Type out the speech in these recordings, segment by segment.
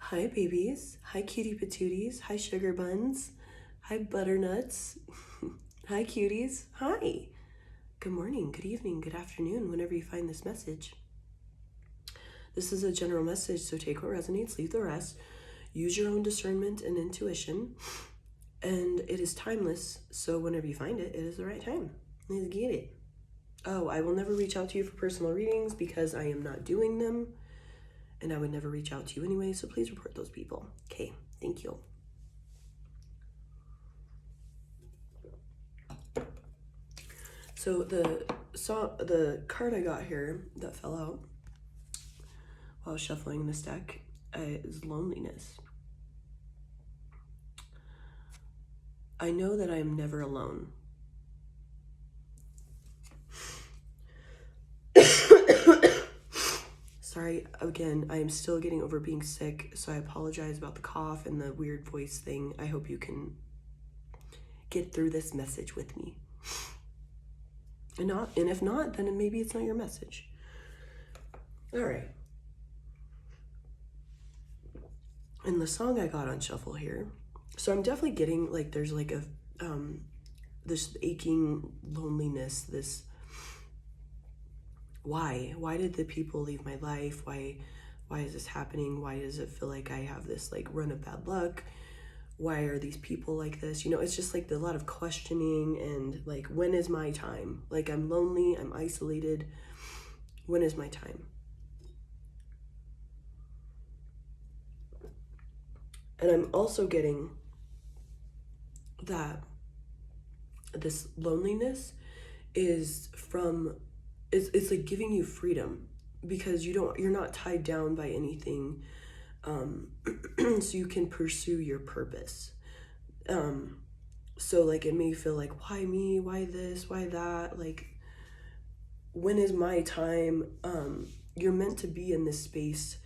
Hi, babies. Hi, cutie patooties. Hi, sugar buns. Hi, butternuts. Hi, cuties. Hi. Good morning, good evening, good afternoon, whenever you find this message. This is a general message, so take what resonates, leave the rest. Use your own discernment and intuition. And it is timeless, so whenever you find it, it is the right time. Let's get it. Oh, I will never reach out to you for personal readings because I am not doing them. And I would never reach out to you anyway, so please report those people. Okay, thank you. So the card I got here that fell out while I was shuffling this deck is loneliness. I know that I am never alone. Sorry, again, I am still getting over being sick, so I apologize about the cough and the weird voice thing. I hope you can get through this message with me. And if not, then maybe it's not your message. All right. And the song I got on shuffle here, so I'm definitely getting like there's like a this aching loneliness, this why did the people leave my life, why is this happening, why does it feel like I have this like run of bad luck, why are these people like this, it's just like a lot of questioning and like when is my time, like I'm lonely, I'm isolated, when is my time? And I'm also getting that this loneliness is it's like giving you freedom because you're not tied down by anything, so you can pursue your purpose. So like it may feel like, why me, why this, why that, like when is my time? You're meant to be in this space,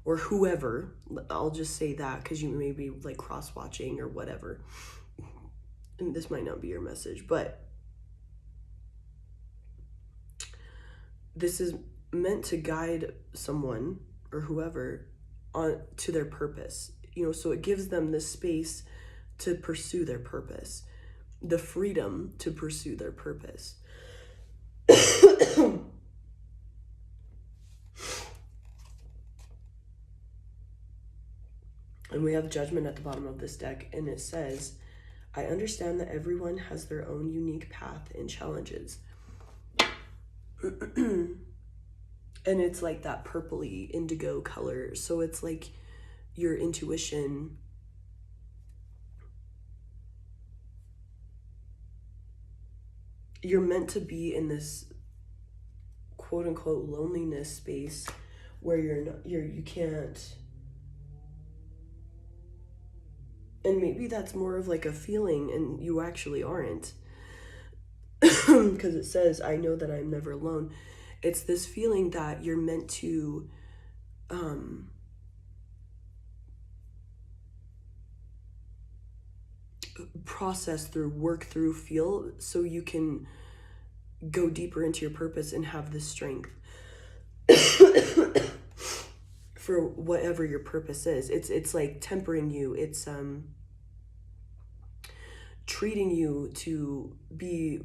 or whoever, I'll just say that because you may be like cross-watching or whatever, and this might not be your message, but this is meant to guide someone or whoever on to their purpose, so it gives them the space to pursue their purpose, the freedom to pursue their purpose. And we have Judgment at the bottom of this deck, and it says, I understand that everyone has their own unique path and challenges. And it's like that purpley indigo color, so it's like your intuition. You're meant to be in this quote unquote loneliness space where you can't, and maybe that's more of like a feeling and you actually aren't, because it says, I know that I'm never alone. It's this feeling that you're meant to process through, work through, feel, so you can go deeper into your purpose and have this strength for whatever your purpose is. It's like tempering you. It's treating you to be,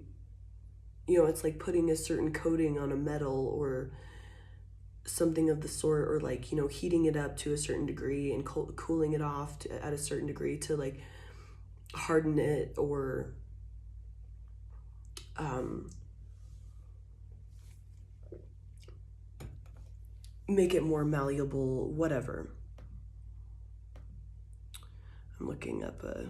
it's like putting a certain coating on a metal or something of the sort, or like, heating it up to a certain degree and cooling it off at a certain degree to like harden it, or make it more malleable, whatever. I'm looking up a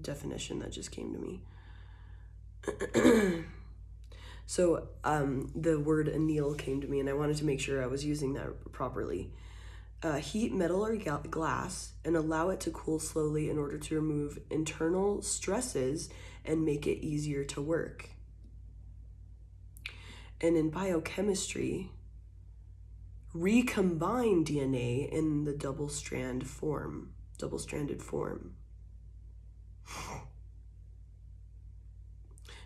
definition that just came to me. So the word anneal came to me, and I wanted to make sure I was using that properly. Heat metal or glass and allow it to cool slowly in order to remove internal stresses and make it easier to work. And in biochemistry, recombine DNA in the double-stranded form.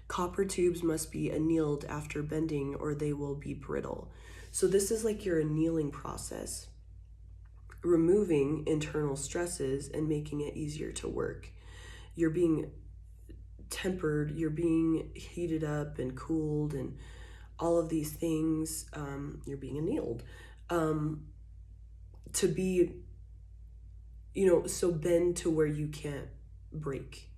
Copper tubes must be annealed after bending or they will be brittle. So this is like your annealing process, removing internal stresses and making it easier to work. You're being tempered, you're being heated up and cooled and all of these things. You're being annealed to be, so bend to where you can't break.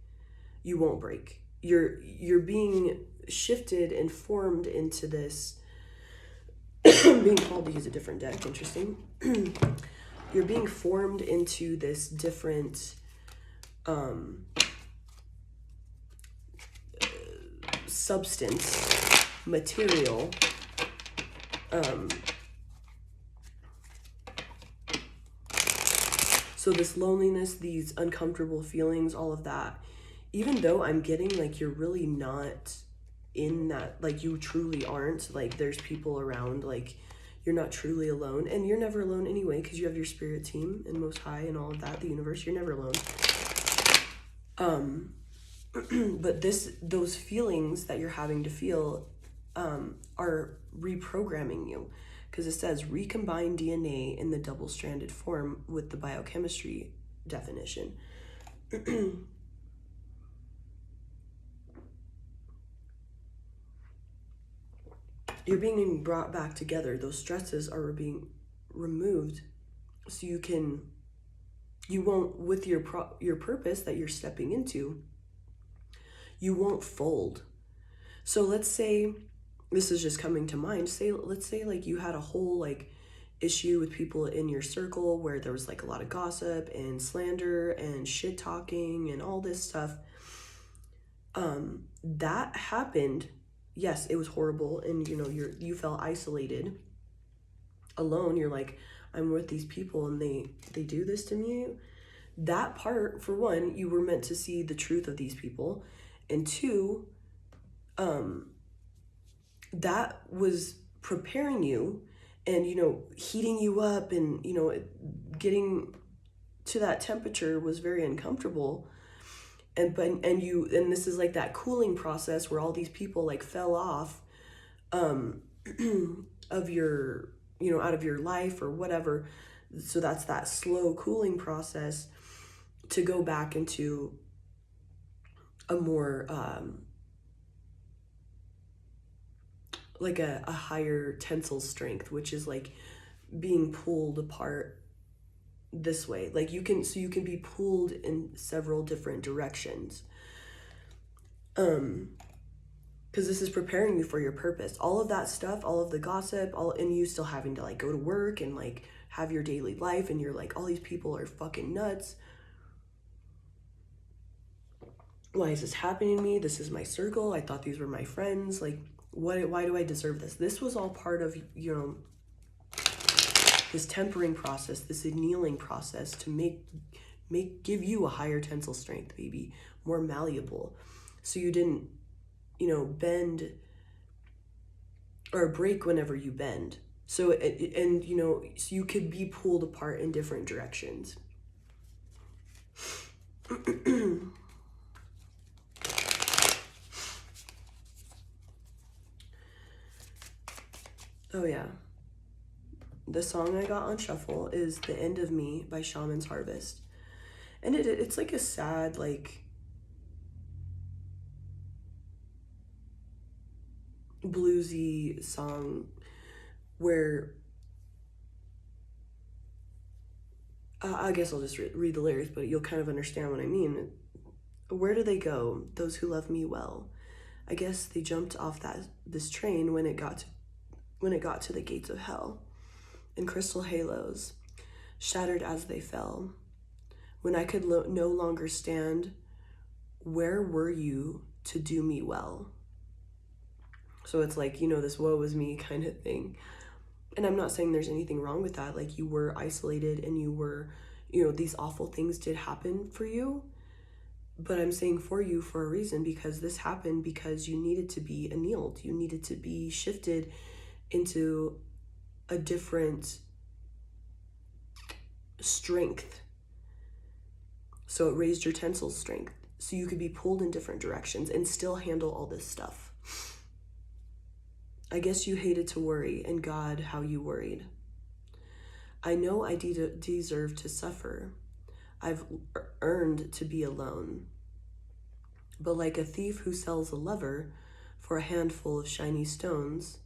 You won't break. You're being shifted and formed into this being called to use a different deck. Interesting. You're being formed into this different substance, material, so this loneliness, these uncomfortable feelings, all of that, even though I'm getting like you're really not in that, like you truly aren't, like there's people around, like you're not truly alone, and you're never alone anyway because you have your spirit team and Most High and all of that, the universe. You're never alone. But those feelings that you're having to feel are reprogramming you, because it says recombine DNA in the double-stranded form with the biochemistry definition. You're being brought back together. Those stresses are being removed so you won't, with your purpose that you're stepping into, you won't fold. So let's say, this is just coming to mind, let's say like you had a whole like issue with people in your circle where there was like a lot of gossip and slander and shit talking and all this stuff. That happened. Yes, it was horrible, and you felt isolated, alone. You're like, I'm with these people and they do this to me. That part, for one, you were meant to see the truth of these people, and two, that was preparing you and heating you up, and getting to that temperature was very uncomfortable. And this is like that cooling process where all these people like fell off of your out of your life or whatever. So that's that slow cooling process to go back into a more like a higher tensile strength, which is like being pulled apart this way. Like you can be pulled in several different directions, because this is preparing you for your purpose. All of that stuff, all of the gossip, and you still having to like go to work and like have your daily life, and you're like, all these people are fucking nuts. Why is this happening to me? This is my circle. I thought these were my friends. Like, why do I deserve this? This was all part of this tempering process, this annealing process to give you a higher tensile strength, baby, more malleable, so you didn't bend or break whenever you bend. So so you could be pulled apart in different directions. Oh yeah. The song I got on shuffle is The End of Me by Shaman's Harvest. And it's like a sad, like, bluesy song where I guess I'll just read the lyrics, but you'll kind of understand what I mean. Where do they go, those who love me well? I guess they jumped off this train when it got to the gates of hell. In crystal halos, shattered as they fell. When I could no longer stand, where were you to do me well? So it's like, this woe is me kind of thing. And I'm not saying there's anything wrong with that. Like, you were isolated and you were, these awful things did happen for you. But I'm saying for you for a reason, because this happened because you needed to be annealed. You needed to be shifted into a different strength. So it raised your tensile strength. so you could be pulled in different directions and still handle all this stuff. I guess you hated to worry, and God, how you worried. I know I deserve to suffer. I've earned to be alone. But like a thief who sells a lover for a handful of shiny stones,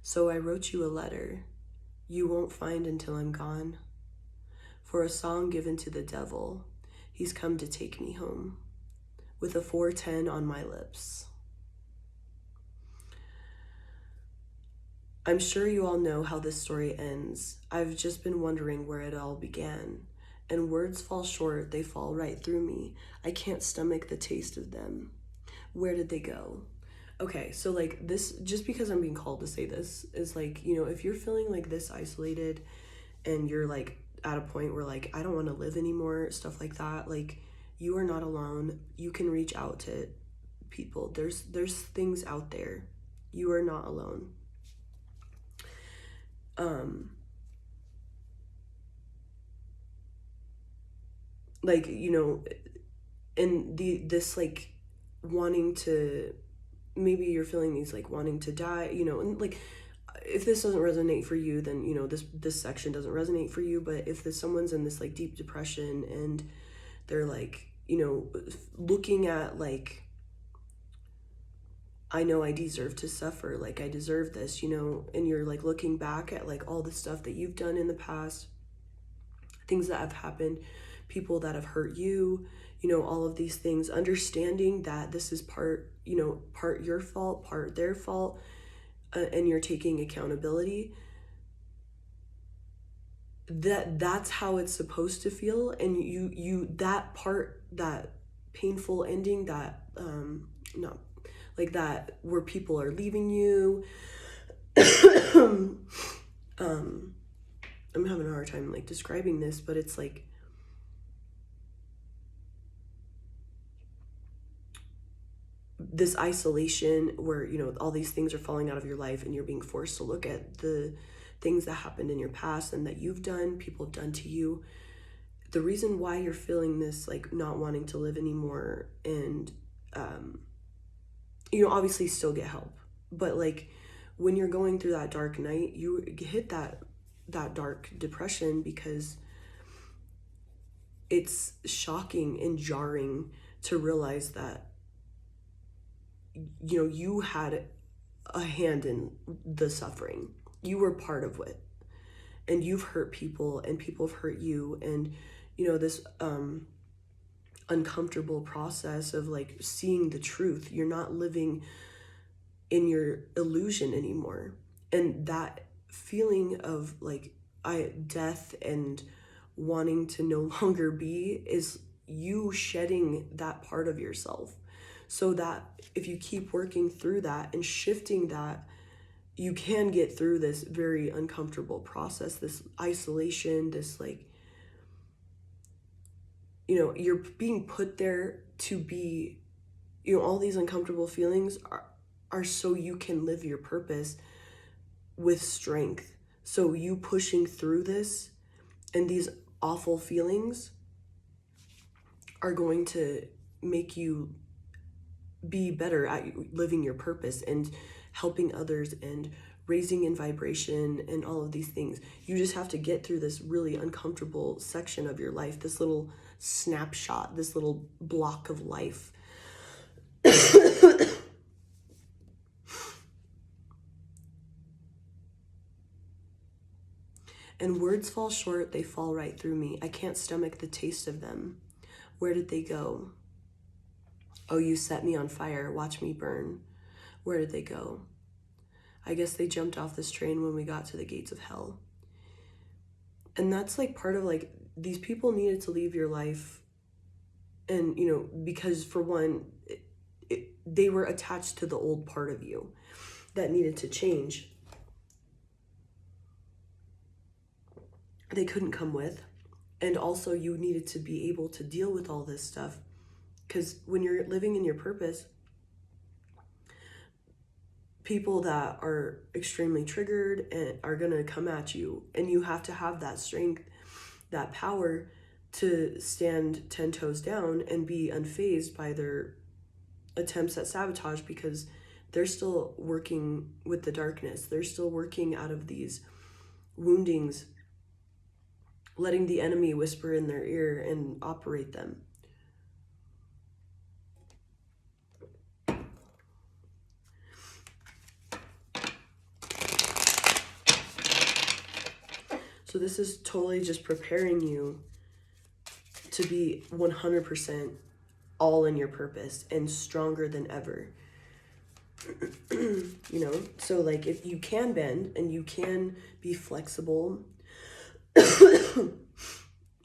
so I wrote you a letter you won't find until I'm gone. For a song given to the devil, he's come to take me home, with a 410 on my lips. I'm sure you all know how this story ends. I've just been wondering where it all began. And words fall short, they fall right through me. I can't stomach the taste of them. Where did they go? Okay, so like this, just because I'm being called to say this, is like, you know, if you're feeling like this isolated and you're like at a point where like, I don't want to live anymore, stuff like that, like you are not alone. You can reach out to people. There's things out there. You are not alone. Like, you know, and this like wanting to, maybe you're feeling these like wanting to die, you know, and like if this doesn't resonate for you, then you know this section doesn't resonate for you. But if someone's in this like deep depression and they're like, you know, looking at like, I know I deserve to suffer, like I deserve this, you know, and you're like looking back at like all the stuff that you've done in the past, things that have happened, people that have hurt you, you know, all of these things, understanding that this is part, you know, part your fault, part their fault, and you're taking accountability. That's how it's supposed to feel. And you that part, that painful ending, that not like that where people are leaving you, I'm having a hard time like describing this, but it's like this isolation where, you know, all these things are falling out of your life and you're being forced to look at the things that happened in your past and that you've done, people have done to you. The reason why you're feeling this like not wanting to live anymore, and you know, obviously still get help, but like when you're going through that dark night, you hit that dark depression because it's shocking and jarring to realize that, you know, you had a hand in the suffering. You were part of it, and you've hurt people and people have hurt you. And you know, this uncomfortable process of like seeing the truth. You're not living in your illusion anymore. And that feeling of like death and wanting to no longer be is you shedding that part of yourself, so that if you keep working through that and shifting that, you can get through this very uncomfortable process, this isolation, this like, you know, you're being put there to be, you know, all these uncomfortable feelings are so you can live your purpose with strength. So you pushing through this and these awful feelings are going to make you be better at living your purpose and helping others and raising in vibration and all of these things. You just have to get through this really uncomfortable section of your life, this little snapshot, this little block of life. And words fall short, they fall right through me. I can't stomach the taste of them. Where did they go? Oh, you set me on fire, watch me burn. Where did they go? I guess they jumped off this train when we got to the gates of hell. And that's like part of like, these people needed to leave your life. And, you know, because for one, they were attached to the old part of you that needed to change. They couldn't come with. And also you needed to be able to deal with all this stuff. Because when you're living in your purpose, people that are extremely triggered and are going to come at you. And you have to have that strength, that power to stand 10 toes down and be unfazed by their attempts at sabotage, because they're still working with the darkness. They're still working out of these woundings, letting the enemy whisper in their ear and operate them. So this is totally just preparing you to be 100% all in your purpose and stronger than ever. You know, so like if you can bend and you can be flexible, you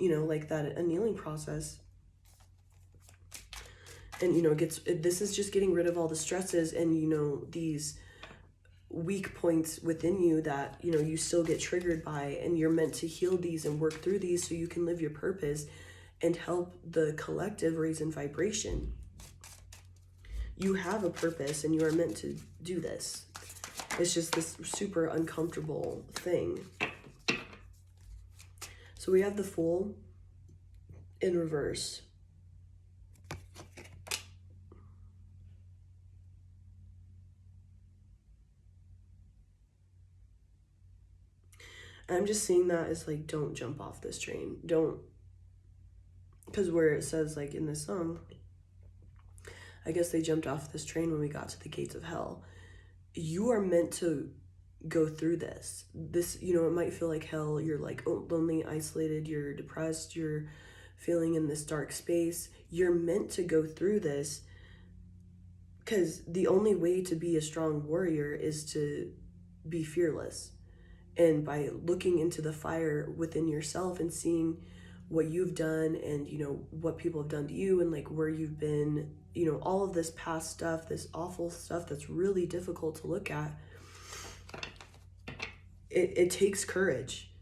know, like that annealing process, and you know, this is just getting rid of all the stresses and, you know, these weak points within you that, you know, you still get triggered by, and you're meant to heal these and work through these so you can live your purpose and help the collective raise in vibration. You have a purpose and you are meant to do this. It's just this super uncomfortable thing. So we have the Fool in reverse. I'm just seeing that as like, don't jump off this train. Don't, because where it says like in this song, I guess they jumped off this train when we got to the gates of hell. You are meant to go through this. This, you know, it might feel like hell. You're like lonely, isolated, you're depressed, you're feeling in this dark space. You're meant to go through this, because the only way to be a strong warrior is to be fearless. And by looking into the fire within yourself and seeing what you've done and, you know, what people have done to you and like where you've been, you know, all of this past stuff, this awful stuff that's really difficult to look at, it takes courage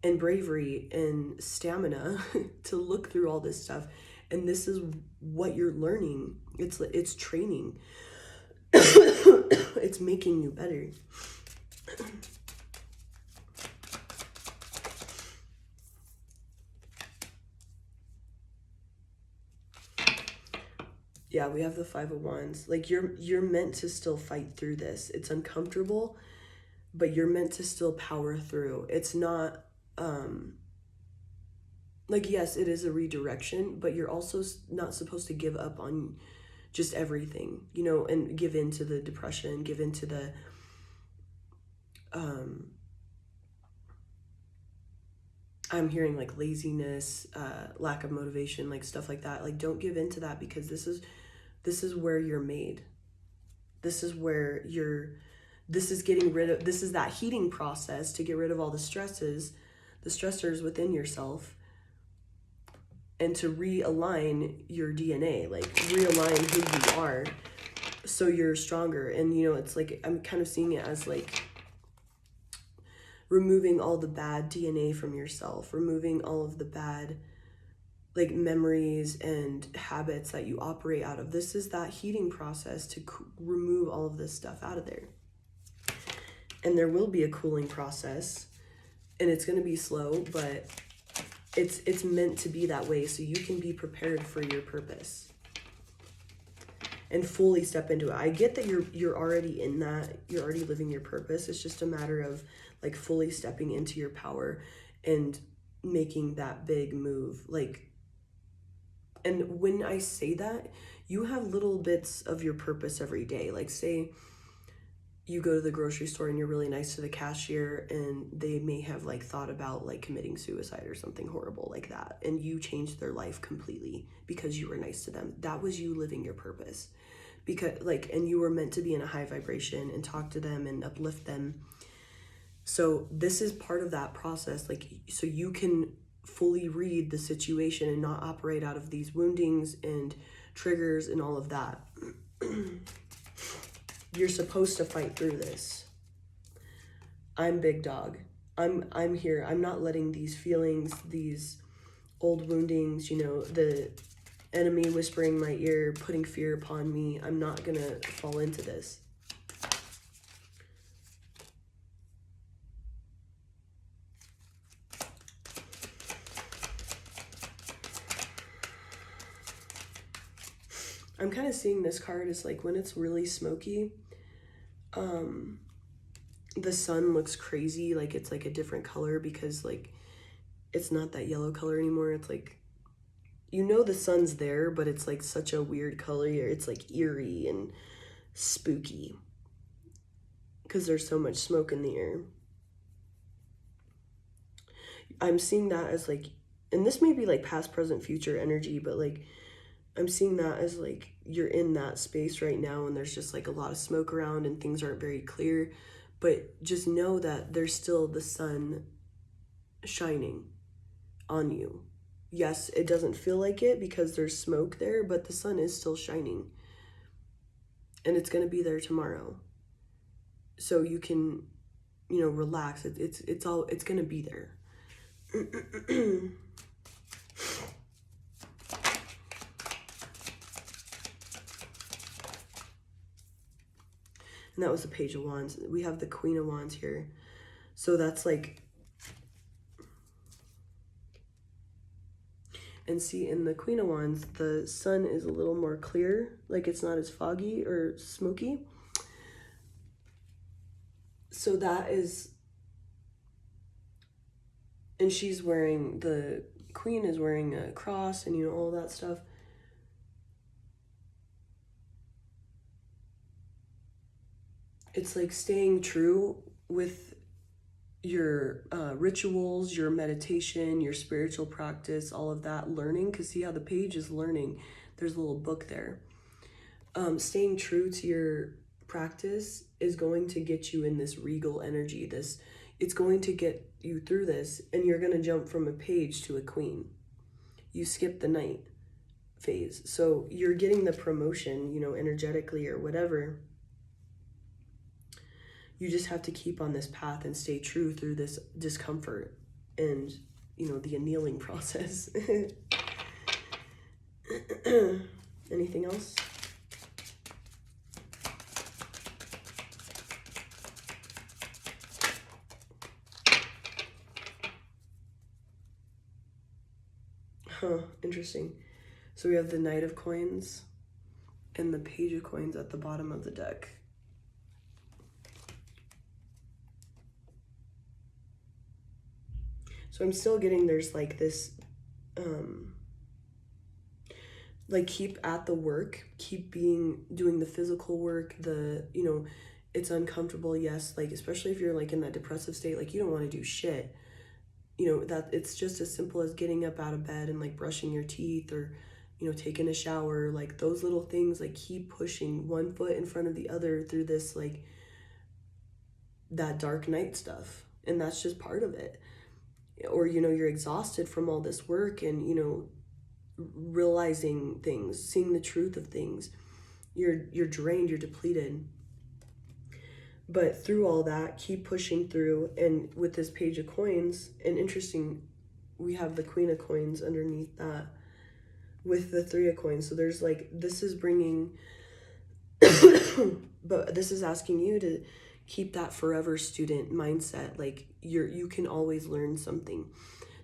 and bravery and stamina to look through all this stuff. And this is what you're learning. It's training. It's making you better. Yeah, we have the Five of Wands. Like you're meant to still fight through this. It's uncomfortable, but you're meant to still power through. It's not like, yes, it is a redirection, but you're also not supposed to give up on just everything, you know, and give in to the depression, give into the I'm hearing like laziness, lack of motivation, like stuff like that. Like, don't give in to that, because this is where you're made. This is where this is that heating process to get rid of all the stresses, the stressors within yourself, and to realign your DNA, like realign who you are so you're stronger. And, you know, it's like, I'm kind of seeing it as like removing all the bad DNA from yourself, removing all of the bad like memories and habits that you operate out of. This is that heating process to remove all of this stuff out of there. And there will be a cooling process, and it's going to be slow, but it's meant to be that way so you can be prepared for your purpose and fully step into it. I get that you're already in that, you're already living your purpose. It's just a matter of like fully stepping into your power and making that big move. Like, and when I say that, you have little bits of your purpose every day. Like, say you go to the grocery store and you're really nice to the cashier, and they may have like thought about like committing suicide or something horrible like that, and you changed their life completely because you were nice to them. That was you living your purpose, because like, and you were meant to be in a high vibration and talk to them and uplift them. So this is part of that process, like, so you can fully read the situation and not operate out of these woundings and triggers and all of that. You're supposed to fight through this. I'm big dog. I'm here. I'm not letting these feelings, these old woundings, you know, the enemy whispering in my ear, putting fear upon me. I'm not gonna fall into this. I'm kind of seeing this card as like when it's really smoky, the sun looks crazy, like it's like a different color because like it's not that yellow color anymore. It's like, you know, the sun's there, but it's like such a weird color. It's like eerie and spooky because there's so much smoke in the air. I'm seeing that as like, and this may be like past, present, future energy, but like I'm seeing that as like you're in that space right now and there's just like a lot of smoke around and things aren't very clear, but just know that there's still the sun shining on you. Yes, it doesn't feel like it because there's smoke there, but the sun is still shining and it's going to be there tomorrow. So you can, you know, relax. It's going to be there. And that was the Page of Wands. We have the Queen of Wands here. So that's like, and see, in the Queen of Wands, the sun is a little more clear, like it's not as foggy or smoky. So that is, and she's wearing, the Queen is wearing a cross and, you know, all that stuff. It's like staying true with your rituals, your meditation, your spiritual practice, all of that, learning, because see how the page is learning. There's a little book there. Staying true to your practice is going to get you in this regal energy. It's going to get you through this, and you're going to jump from a page to a queen. You skip the knight phase. So you're getting the promotion, you know, energetically or whatever. You just have to keep on this path and stay true through this discomfort and, you know, the annealing process. Anything else? Huh, interesting. So we have the Knight of Coins and the Page of Coins at the bottom of the deck. So I'm still getting, there's like this, like keep at the work, keep doing the physical work, you know, it's uncomfortable, yes, like especially if you're like in that depressive state, like you don't want to do shit, you know, that it's just as simple as getting up out of bed and like brushing your teeth or, you know, taking a shower, like those little things, like keep pushing one foot in front of the other through this, like that dark night stuff. And that's just part of it. Or, you know, you're exhausted from all this work and, you know, realizing things, seeing the truth of things. You're drained, you're depleted. But through all that, keep pushing through. And with this Page of Coins, and interesting, we have the Queen of Coins underneath that with the Three of Coins. So there's like, this is bringing, but this is asking you to keep that forever student mindset. Like you can always learn something.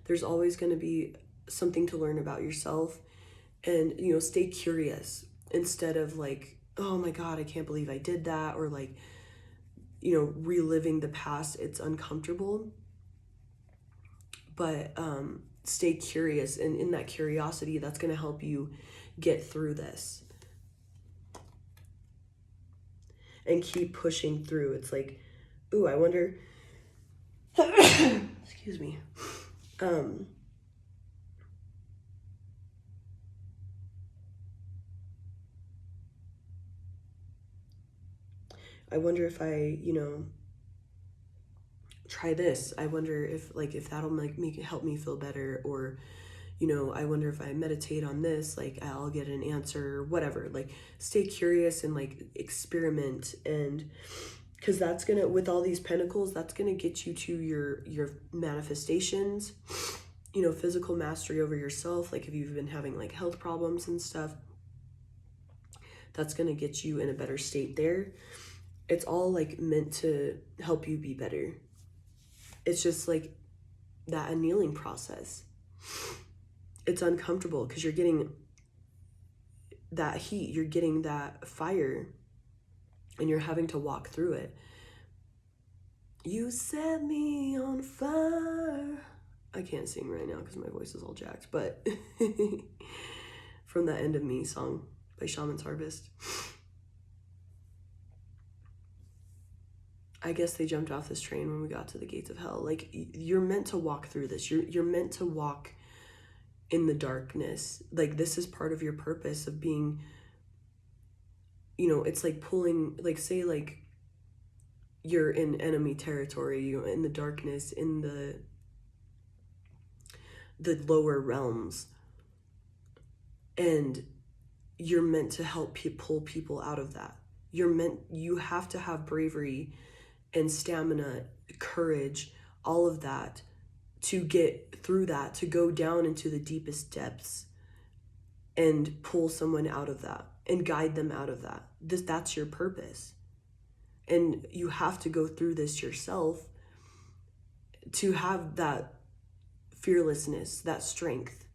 There's always going to be something to learn about yourself, and, you know, stay curious instead of like, oh my God, I can't believe I did that. Or like, you know, reliving the past. It's uncomfortable, but stay curious. And in that curiosity, that's going to help you get through this. And keep pushing through. It's like, ooh, I wonder, excuse me. I wonder if I, you know, try this. I wonder if that'll help me feel better. Or, you know, I wonder if I meditate on this, like I'll get an answer or whatever. Like stay curious and like experiment, and because that's gonna, with all these pentacles, that's gonna get you to your manifestations, you know, physical mastery over yourself. Like if you've been having like health problems and stuff, that's gonna get you in a better state there. It's all like meant to help you be better. It's just like that annealing process. It's uncomfortable because you're getting that heat, you're getting that fire, and you're having to walk through it. You set me on fire. I can't sing right now because my voice is all jacked, but from that End of Me song by Shaman's Harvest. I guess they jumped off this train when we got to the gates of hell. Like, you're meant to walk through this. You're meant to walk in the darkness. Like, this is part of your purpose of being, you know, it's like pulling, like, say, like, you're in enemy territory, you know, in the darkness, in the lower realms, and you're meant to help pull people out of that. You have to have bravery and stamina, courage, all of that to get through that, to go down into the deepest depths and pull someone out of that and guide them out of that. That's your purpose. And you have to go through this yourself to have that fearlessness, that strength.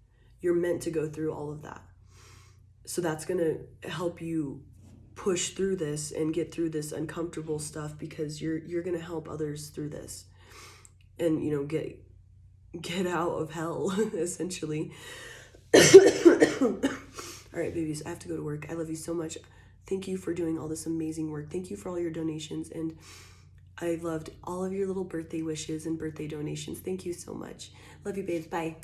You're meant to go through all of that. So that's going to help you push through this and get through this uncomfortable stuff, because you're going to help others through this and, you know, get out of hell, essentially. All right, babies, I have to go to work. I love you so much. Thank you for doing all this amazing work. Thank you for all your donations. And I loved all of your little birthday wishes and birthday donations. Thank you so much. Love you, babes. Bye.